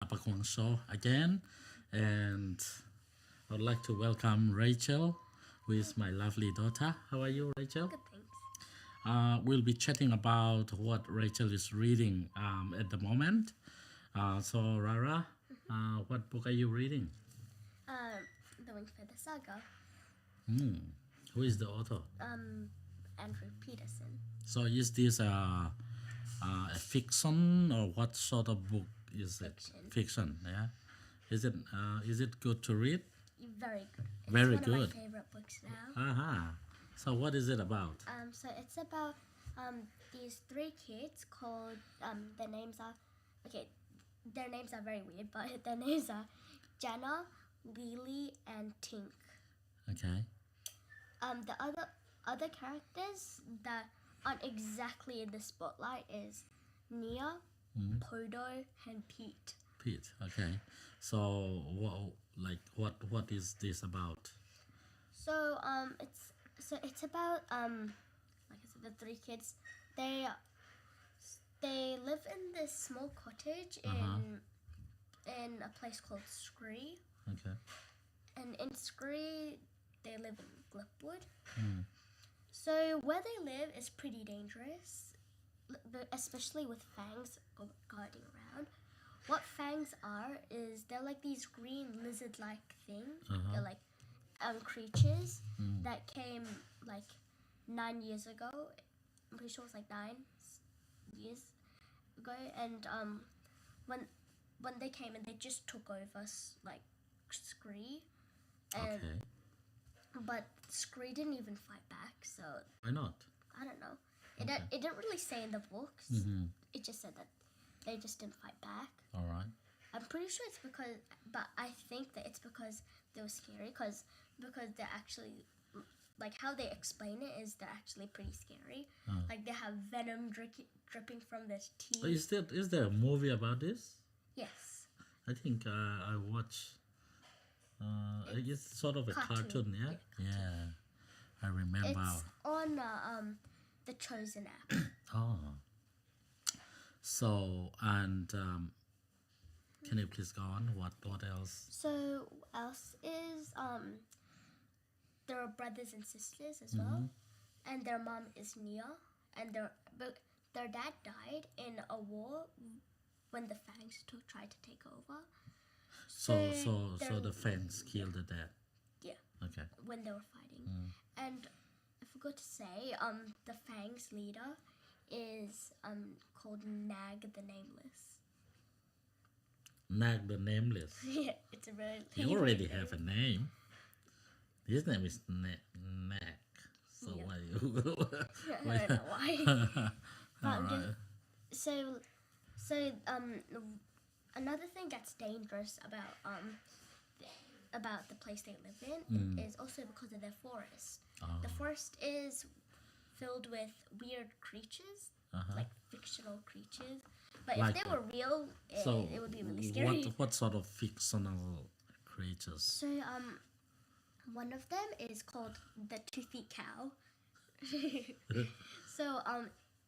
Apakong Show again, and I would like to welcome Rachel, who is my lovely daughter. How are you, Rachel? Good, thanks. We'll be chatting about what Rachel is reading at the moment. So, Rara, what book are you reading? The Wings Feather Saga. Who is the author? Andrew Peterson. So, is this a fiction or what sort of book is it? Fiction. Fiction, yeah. Is it good to read? Very good. It's Very one good. of my favorite books now. Aha. So, what is it about? So it's about these three kids called their names are their names are very weird, but their names are Jana, Lily, and Tink. Okay. The other characters that aren't exactly in the spotlight is Nia, Podo, and Pete. Pete. Okay. So, what is this about? So it's about like I said, the three kids. They live in this small cottage in a place called Scree, Okay. and in Scree they live in Glipwood. So where they live is pretty dangerous, especially with fangs guarding around. What fangs are is they're like these green lizard-like things. They're like creatures that came like 9 years ago. I'm pretty sure it was like 9 years ago, and when they came and they just took over like Scree, and Okay. but Scree didn't even fight back. So Why not? I don't know. It didn't really say in the books. It just said that they just didn't fight back. All right. I'm pretty sure it's because, but I think that it's because they were scary. Because they're actually, like how they explain it is they're actually pretty scary. Like they have venom dripping from their teeth. Is there a movie about this? Yes. I think I watched. It's sort of a cartoon, yeah. Yeah. I remember. It's on the Chosen app. Oh. So and can you please go on? What else? So else is there are brothers and sisters as well, and their mom is Nia, and their dad died in a war when the Fangs tried to take over. So they're- the fans killed the dad. Yeah, Okay. when they were fighting, and I forgot to say the Fangs leader is called Nag the Nameless. Nag the Nameless. Yeah, it's a really. You already have a name. His name is Nag. So Yeah. why you? I don't know why. But All right. So another thing that's dangerous about the place they live in is also because of their forest. The forest is filled with weird creatures, like fictional creatures. But Like if they were real, So it would be really scary. what sort of fictional creatures? So one of them is called the Toothy Cow. So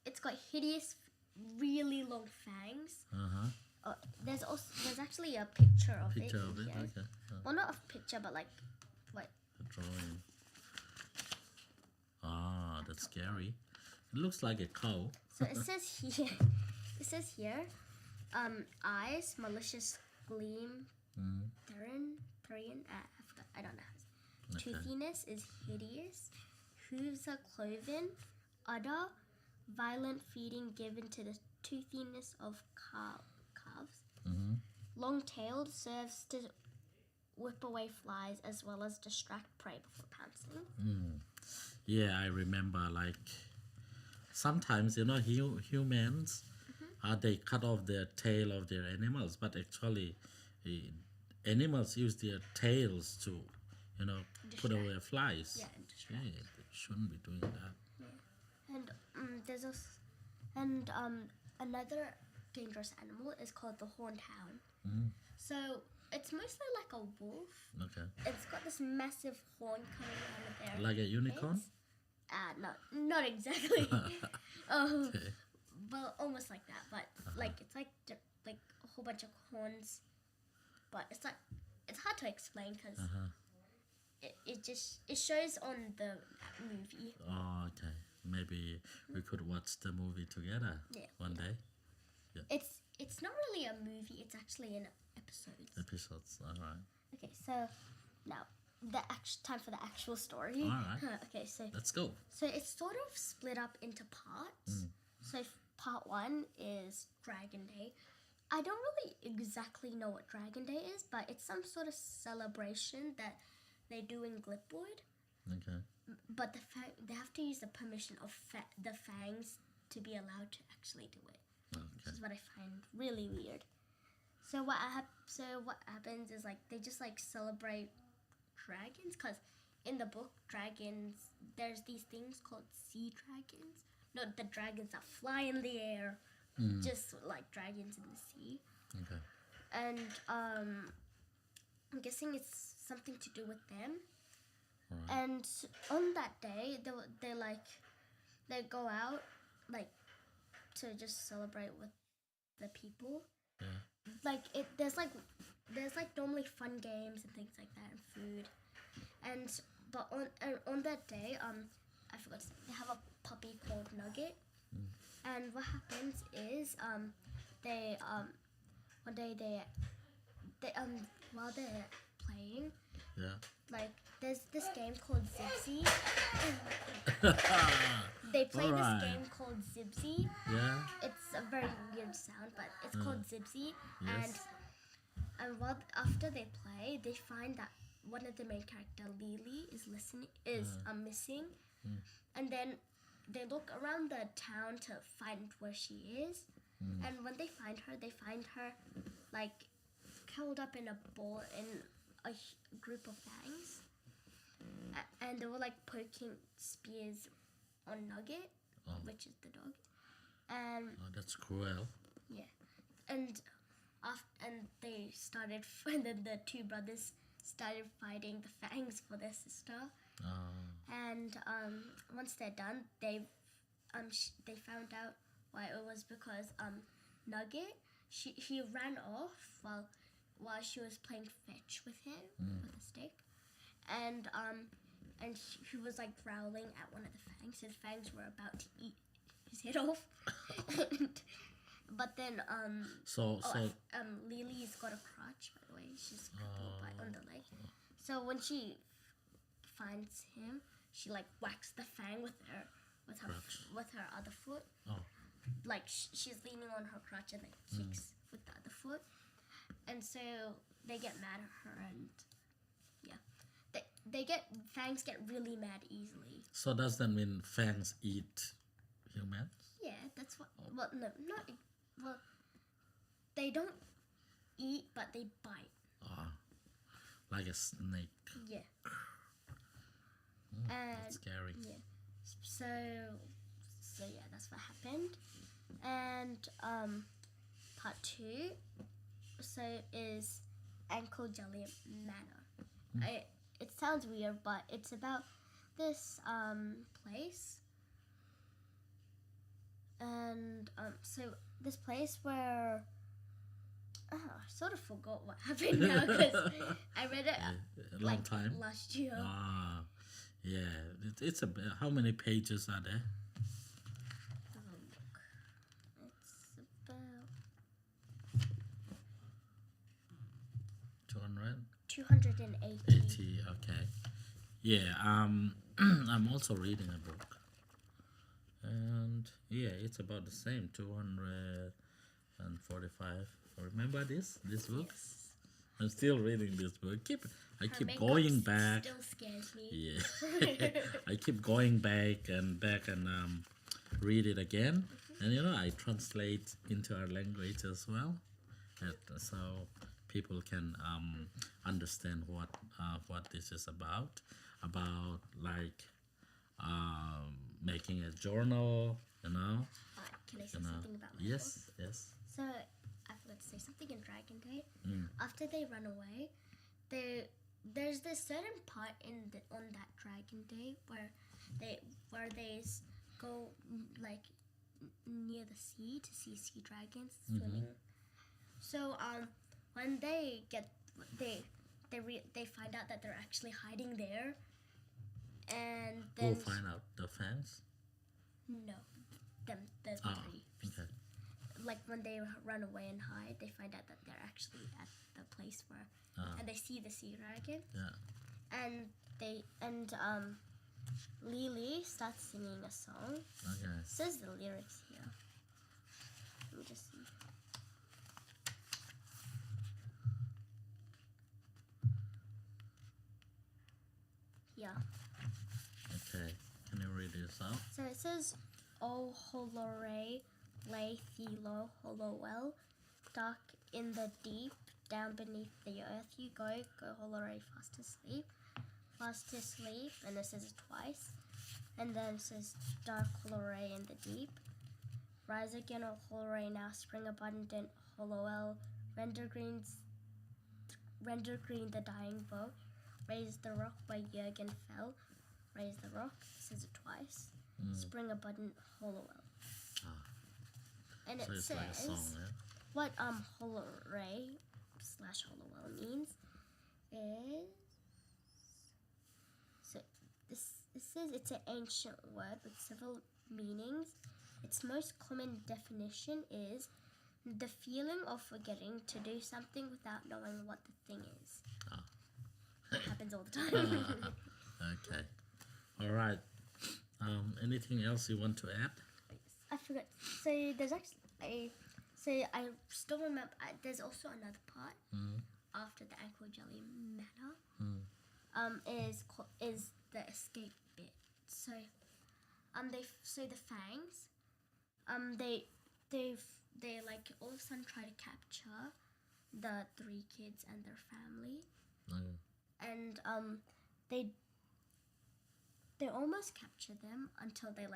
it's got hideous, really long fangs. There's actually a picture of Picture it. of it. Here. Okay. Well, not a picture, but like what? A drawing. Ah, that's scary. It looks like a cow. So it says here. It says here. Eyes, malicious gleam, Thurian. I forgot. I don't know. Okay. Toothiness is hideous. Hooves are cloven. Udder, violent feeding given to the toothiness of calves. Long-tailed serves to whip away flies as well as distract prey before pouncing. Yeah, I remember. Like sometimes humans, they cut off the tail of their animals, but actually, animals use their tails to, put away flies. Yeah, and distract. Yeah, they shouldn't be doing that. And there's also another dangerous animal is called the horned hound. So it's mostly like a wolf. Okay. It's got this massive horn coming out of there. Like a unicorn? No, not exactly. Okay. Well, almost like that, but like it's like whole bunch of horns, but it's hard to explain because it shows on the movie. Oh, okay. Maybe we could watch the movie together one day. It's not really a movie. It's actually an episodes. Episodes. All right. Okay, so now time for the actual story. All right. Okay, so Let's go. So it's sort of split up into parts. So part 1 is Dragon Day. I don't really exactly know what Dragon Day is, but it's some sort of celebration that they do in Glipwood. Okay. But they have to use the permission of the Fangs to be allowed to actually do it. Okay. Which is what I find really weird. So what happens is like they just like celebrate dragons, because in the book dragons, there's these things called sea dragons. No, the dragons that fly in the air, just like dragons in the sea. Okay. And I'm guessing it's something to do with them. Right. And on that day, they go out like to just celebrate with the people. Yeah. Like there's normally fun games and things like that and food, but on that day I forgot they have a puppy called Nugget, and what happens is they one day they while they're playing, Yeah. like there's this game called Zibsy. They play Alright. this game called Zibsy. Yeah. It's a very weird sound, but it's called Zibsy. Yes. And after they play, they find that one of the main character, Lily, is missing. And then they look around the town to find where she is. And when they find her like curled up in a ball in a group of fangs. And they were like poking spears on Nugget, which is the dog. And That's cruel. yeah, and they started, and then the two brothers started fighting the Fangs for their sister. And once they're done, they found out why it was because Nugget he ran off while she was playing fetch with him with a stick, and he was like growling at one of the Fangs. His Fangs were about to eat his head off. But then Lily's got a crutch, by the way. She's crippled on the leg. So when she finds him, she like whacks the Fang with her other foot. Like she's leaning on her crutch and then kicks with the other foot. And so they get mad at her, and Fangs get really mad easily. So does that mean fangs eat humans? Yeah, that's what. Well, no, not. Well, they don't eat, but they bite. Like a snake. Yeah. That's scary. Yeah. So yeah, that's what happened. And part 2, is Ankle Jelly Manor. It sounds weird, but it's about this place. And so this place where I sort of forgot what happened now because I read it a long time last year. Yeah, it's how many pages are there? It's about 200? 280. 80, okay. Yeah, I'm also reading a book. And yeah, it's about the same, 245. Remember this book? Yes. I'm still reading this book. I keep Her going makeup back. Still scares me. Yeah. I keep going back and read it again. And I translate into our language as well. So people can understand what this is about like making a journal, Can I say something about my Yes, book? yes. So I forgot to say something in Dragon Day. After they run away, there's this certain part on that Dragon Day where they go like near the sea to see sea dragons swimming So when they get they find out that they're actually hiding there, and Who then find out? The fans? no, them the Ah, three. okay. Like when they run away and hide, they find out that they're actually at the place where, Ah. and they see the sea dragon, Yeah. and Lily starts singing a song. Okay. It says the lyrics here. Let me just see. Yeah. Okay. Can you read this out? So it says, "O Holore, lay Thelo, Holowell, dark in the deep, down beneath the earth you go, Holore, fast asleep," and it says it twice, and then it says, "Dark Holore in the deep, rise again, O Holore, now spring abundant, Holowell, render green the dying bow, raise the rock where Jurgen fell, raise the rock," it says it twice. Spring abundant Hollowell. And So it it's says like a song, yeah? what Hollowray/Hollowell means is, so this says it's an ancient word with several meanings. Its most common definition is the feeling of forgetting to do something without knowing what the thing is. It happens all the time. Okay. All right. Anything else you want to add? I forgot. So there's actually I still remember. There's also another part after the ankle jelly manor. Is the escape bit. So the fangs. They like all of a sudden try to capture the three kids and their family, and they almost capture them until they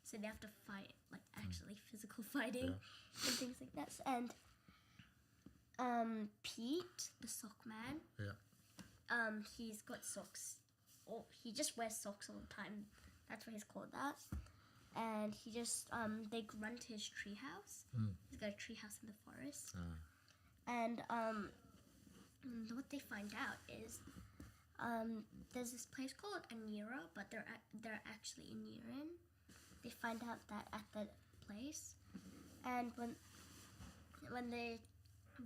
so they have to fight, like actually physical fighting and things like that. And Pete, the sock man, he's got socks. Or he just wears socks all the time. That's why he's called that. And he just they run to his treehouse. He's got a treehouse in the forest. And what they find out is there's this place called Anira, but they're actually in Niran. They find out that at the place, and when they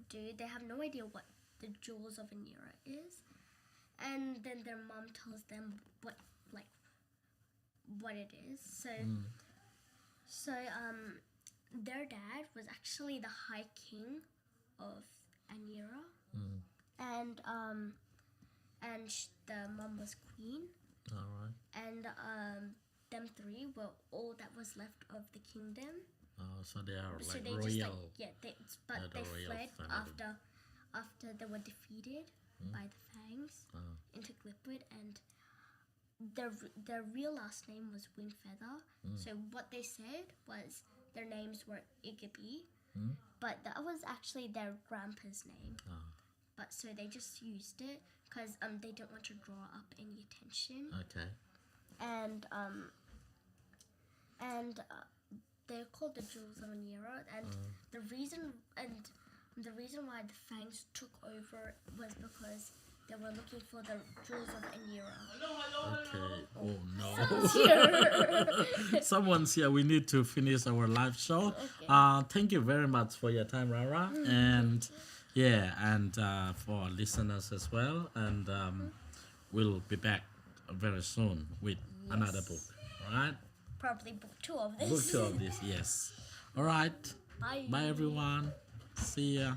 do, they have no idea what the Jewels of Anira is, and then their mom tells them what it is. So their dad was actually the High King of Anira, and the mom was queen. All right. And them three were all that was left of the kingdom. So they are So like they royal. but the they royal fled family. after they were defeated by the Fangs into Glipwood, and their real last name was Wingfeather. So what they said was their names were Igby, but that was actually their grandpa's name. But so they just used it because they didn't want to draw up any attention. Okay. And they're called the Jewels of Anira, and the reason why the Fangs took over was because they were looking for the Jewels of Anira. Okay. Oh no. Someone's here. We need to finish our live show. Okay. Thank you very much for your time, Rara, and for listeners as well. And we'll be back very soon with another book. All right. Probably book 2 of this. Book 2 of this. Yes. All right. Bye. Bye everyone. See ya.